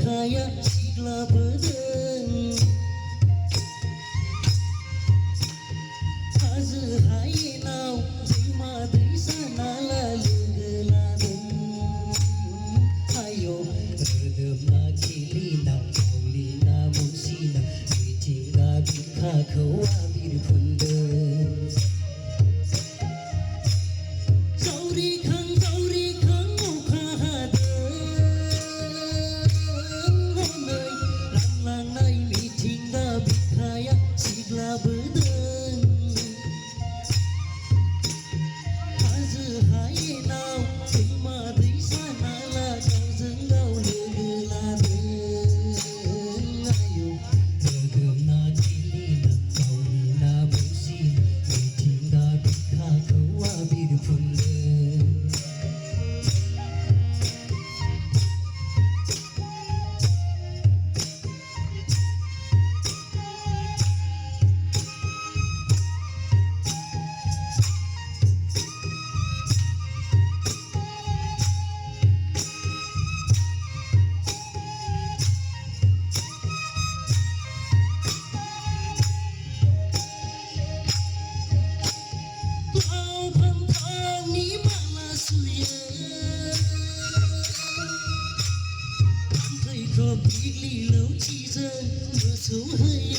kaya sigla bedeng Hazı haynav zima sana lalu geladeng Ayo redem lagi lina kaulina musina Bitingga bika kawabir kundeng Gauri kang muka hadeng Honai lang nai bitingga bikaya sigla bedeng Hazı haynav zima sana lalu zenggau legeladeng Ayo redem lagi lina kaulina musina Bitingga bika kawabir kundeng Lau pantang ni mana suya Pantai ko bigli lau chi dân mưa xuống hơi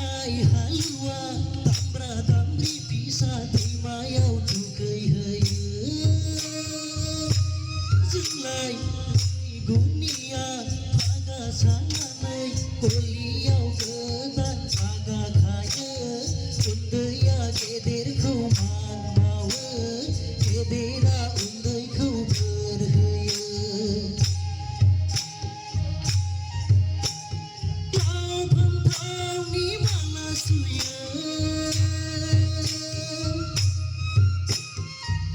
Ai halua tambra tambri bisa terima yau tu kai hơi Dừng lại gunia paga sana nay koliau ketan paga kaya undaya keder kau man bawa kedera undai kau berhaya Lau pantang ni mana suya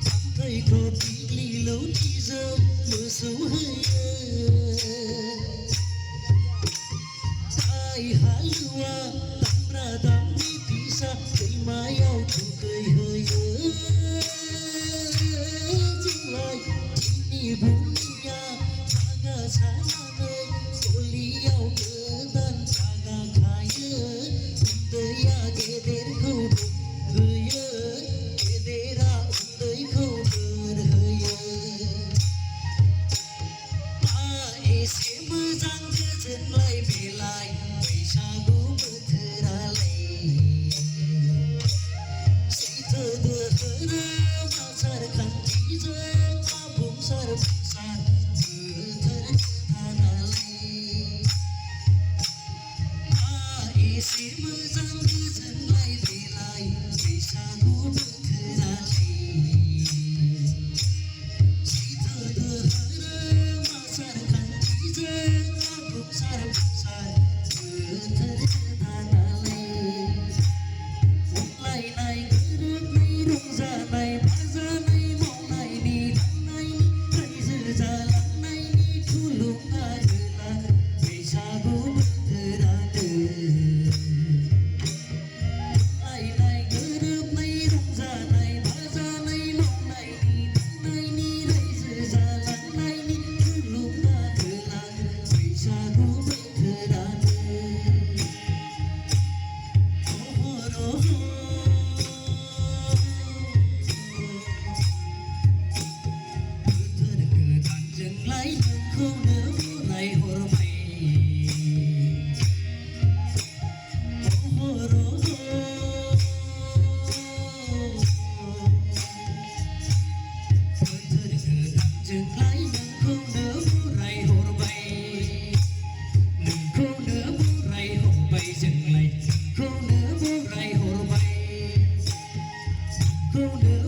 Pantai ko bigli lau chi dân mưa xuống hơi Ai halua tambra tambri bisa terima yau tu kai hơi Dừng lại ini buninya paga sana nay koliau ketan paga kaya undaya keder kau berhaya kedera undai kau berhaya Ese mezang kezen lai belai बैसागु बोथोरालाय सैथो दोहोरोम आसार खान्थिजों आबुं संसार बोथोर गोदानालाय एसे मोजां गोजोनलाय बेलाय बैसागु बोथोरालाय सैथो दोहोरोम आसार खान्थिजों आबुं संसार बोथोर गोदानालाय अनलायनाय गोरोबनाय रंजानाय बाजानाय मावनायनि दांनायनि रायजो जालांनायनि थुलुंगा होला बैसागु बोथोरानो अनलायनाय गोरोबनाय रंजानाय बाजानाय मावनायनि दांनायनि रायजो जालांनायनि थुलुंगा होला बैसागु बोथोरानो Bothor goदानजोंलाय नोंखौनो बराय हरबाय Bothor गोदानजोंलाय नोंखौनो बराय हरबाय नोंखौनो बराय हरबाय जोंलाय नोंखौनो बराय हरबाय नोंखौनो